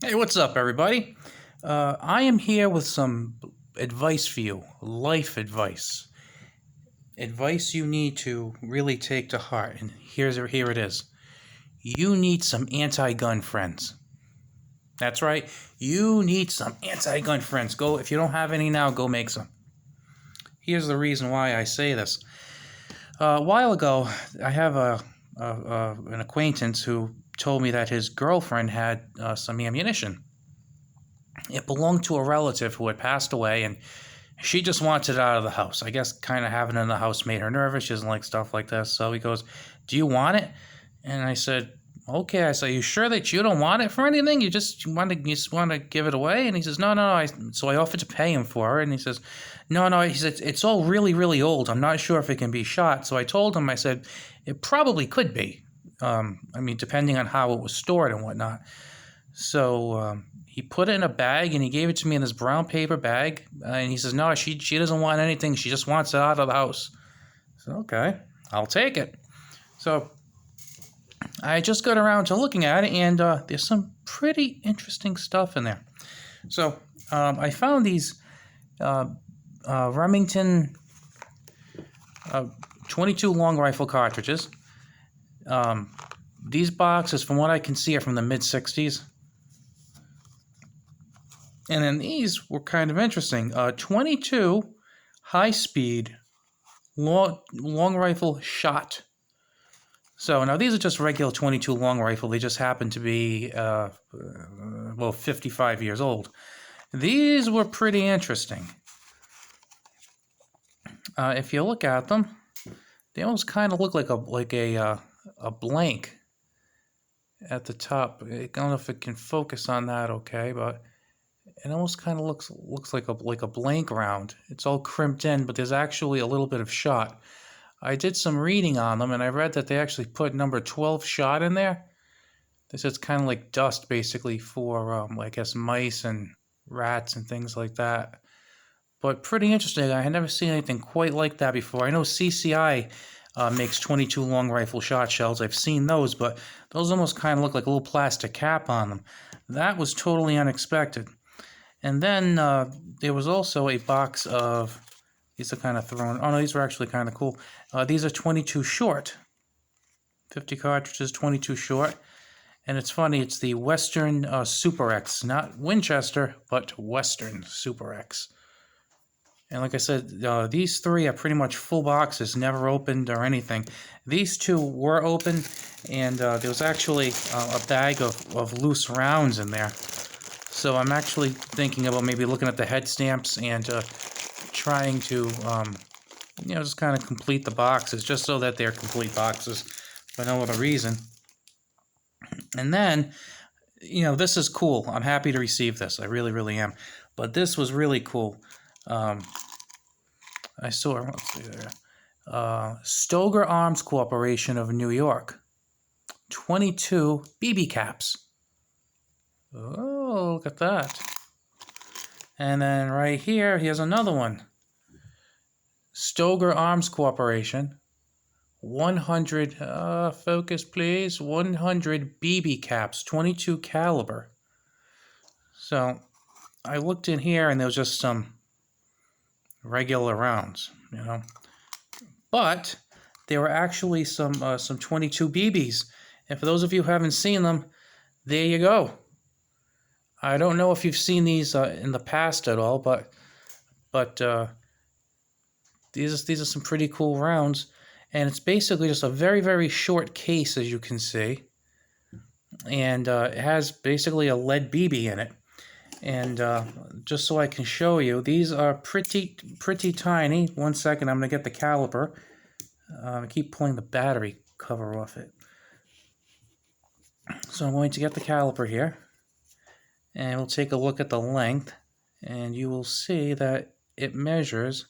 Hey, what's up, everybody? I am here with some advice for you, life advice. Advice you need to really take to heart. And here it is. You need some anti-gun friends. That's right. You need some anti-gun friends. Go if you don't have any now, go make some. Here's the reason why I say this. A while ago, I have an acquaintance who told me that his girlfriend had some ammunition. It belonged to a relative who had passed away, and she just wants it out of the house. I guess kind of having it in the house made her nervous. She doesn't like stuff like this. So he goes, "Do you want it?" And I said, "Okay." I said, "You sure that you don't want it for anything? You just want to give it away?" And he says, "No, no, no." So I offered to pay him for it, and he says, "No, no." He said, "It's all really, really old. I'm not sure if it can be shot." So I told him, I said, "It probably could be. I mean, depending on how it was stored and whatnot." So he put it in a bag and he gave it to me in this brown paper bag. And he says, "No, she doesn't want anything. She just wants it out of the house." So, okay, I'll take it. So I just got around to looking at it, and there's some pretty interesting stuff in there. So I found these Remington 22 long rifle cartridges. These boxes, from what I can see, are from the mid-60s. And then these were kind of interesting. 22 high-speed long rifle shot. So now these are just regular 22 long rifle. They just happen to be, 55 years old. These were pretty interesting. If you look at them, they almost kind of look like a blank at the top. I don't know if it can focus on that okay, but it almost kind of looks like a blank round. It's all crimped in, but there's actually a little bit of shot. I did some reading on them, and I read that they actually put number 12 shot in there. This is kind of like dust, basically, for I guess mice and rats and things like that. But pretty interesting. I had never seen anything quite like that before. I know CCI makes 22 long rifle shot shells. I've seen those, but those almost kind of look like a little plastic cap on them. That was totally unexpected. And then there was also a box of, these are kind of thrown, oh no, these were actually kind of cool. These are 22 short, 50 cartridges, 22 short. And it's funny, it's the Western Super X, not Winchester, but Western Super X. And like I said, these three are pretty much full boxes, never opened or anything. These two were open, and there was actually a bag of loose rounds in there. So I'm actually thinking about maybe looking at the head stamps and trying to, just kind of complete the boxes, just so that they're complete boxes for no other reason. And then, this is cool. I'm happy to receive this. I really, really am. But this was really cool. I saw, let's see there. Stoeger Arms Corporation of New York. 22 BB caps. Oh, look at that. And then right here, here's another one. Stoeger Arms Corporation. 100, focus please, 100 BB caps, 22 caliber. So I looked in here and there was just some regular rounds, But there were actually some 22 BBs. And for those of you who haven't seen them, there you go. I don't know if you've seen these in the past at all, but these are some pretty cool rounds. And it's basically just a very, very short case, as you can see. And it has basically a lead BB in it. And just so I can show you, these are pretty tiny. 1 second, I'm going to get the caliper. I keep pulling the battery cover off it. So I'm going to get the caliper here. And we'll take a look at the length. And you will see that it measures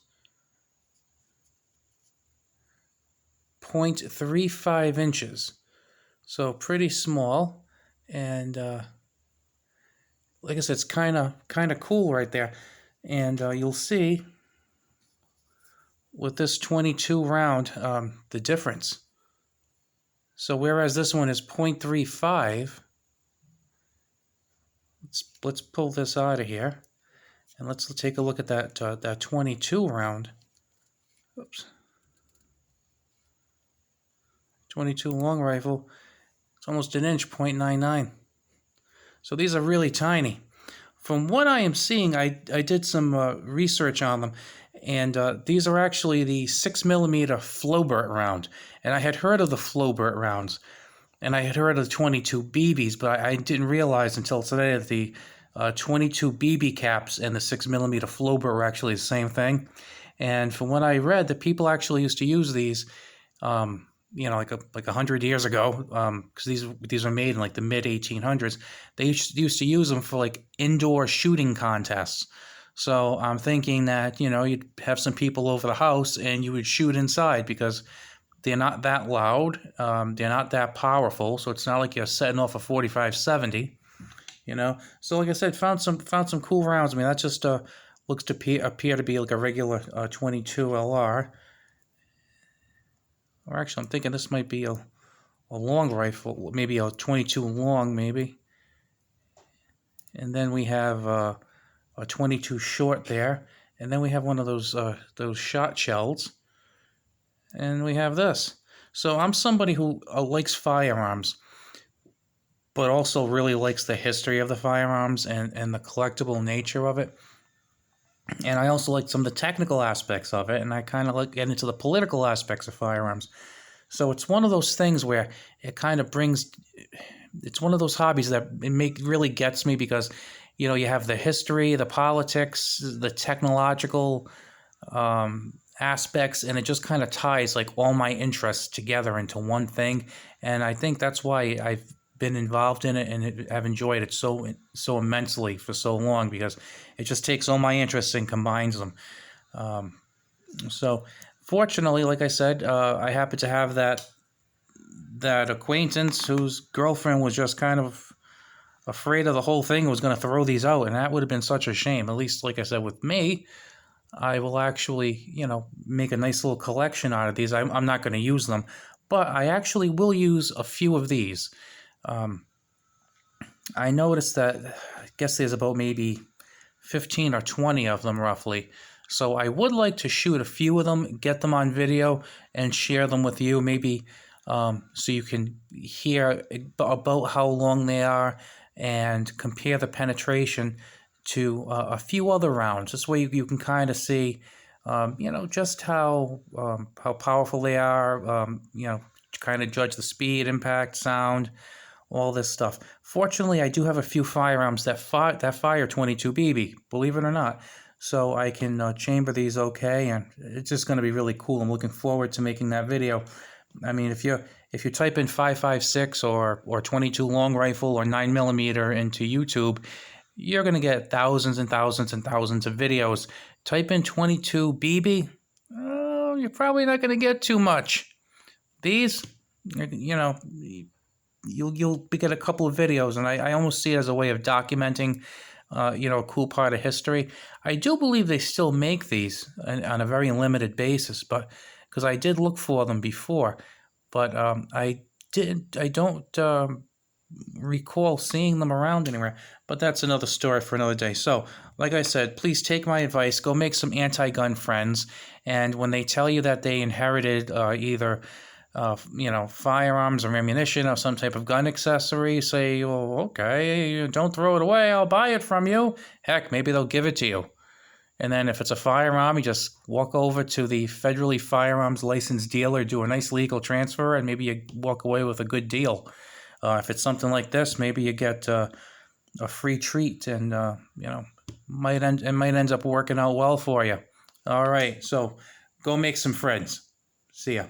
0.35 inches. So pretty small. And like I said, it's kind of cool right there. And you'll see with this 22 round the difference. So whereas this one is 0.35, let's pull this out of here, and let's take a look at that 22 round. Oops. 22 long rifle. It's almost an inch, 0.99. So these are really tiny. From what I am seeing, I did some research on them, and these are actually the 6mm Flowbert round. And I had heard of the Flowbert rounds, and I had heard of the 22 BBs, but I didn't realize until today that the 22 BB caps and the 6mm Flowbert were actually the same thing. And from what I read, the people actually used to use these, like 100 years ago, because these were made in like the mid 1800s. They used to use them for like indoor shooting contests. So I'm thinking that you'd have some people over the house and you would shoot inside because they're not that loud, they're not that powerful. So it's not like you're setting off a 45-70. So like I said, found some cool rounds. I mean, that just looks to appear to be like a regular 22 LR. Or actually, I'm thinking this might be a long rifle, maybe a 22 long, maybe. And then we have a 22 short there, and then we have one of those shot shells, and we have this. So I'm somebody who likes firearms, but also really likes the history of the firearms and the collectible nature of it. And I also like some of the technical aspects of it, and I kind of like getting into the political aspects of firearms. So it's one of those things where it kind of it's one of those hobbies that really gets me because, you have the history, the politics, the technological aspects, and it just kind of ties like all my interests together into one thing. And I think that's why I've been involved in it and have enjoyed it so immensely for so long, because it just takes all my interests and combines them. So fortunately, like I said, I happen to have that acquaintance whose girlfriend was just kind of afraid of the whole thing, was going to throw these out, and that would have been such a shame. At least, like I said, with me, I will actually, make a nice little collection out of these. I'm not going to use them, but I actually will use a few of these. I noticed that, I guess there's about maybe 15 or 20 of them roughly. So I would like to shoot a few of them, get them on video, and share them with you, maybe so you can hear about how long they are and compare the penetration to a few other rounds. This way you can kind of see, just how powerful they are, kind of judge the speed, impact, sound, all this stuff. Fortunately, I do have a few firearms that fire 22 BB, believe it or not. So I can chamber these okay, and it's just going to be really cool. I'm looking forward to making that video. I mean, if you type in 5.56 or 22 long rifle or 9mm into YouTube, you're going to get thousands and thousands and thousands of videos. Type in 22 BB, oh, you're probably not going to get too much. These, you'll get a couple of videos, and I almost see it as a way of documenting, a cool part of history. I do believe they still make these on a very limited basis, but because I did look for them before, but I don't recall seeing them around anywhere. But that's another story for another day. So, like I said, please take my advice. Go make some anti-gun friends, and when they tell you that they inherited either firearms or ammunition or some type of gun accessory, say, well, okay, don't throw it away, I'll buy it from you. Heck, maybe they'll give it to you. And then if it's a firearm, you just walk over to the federally firearms licensed dealer, do a nice legal transfer, and maybe you walk away with a good deal. If it's something like this, maybe you get a free treat, and might end up working out well for you. All right, so go make some friends. See ya.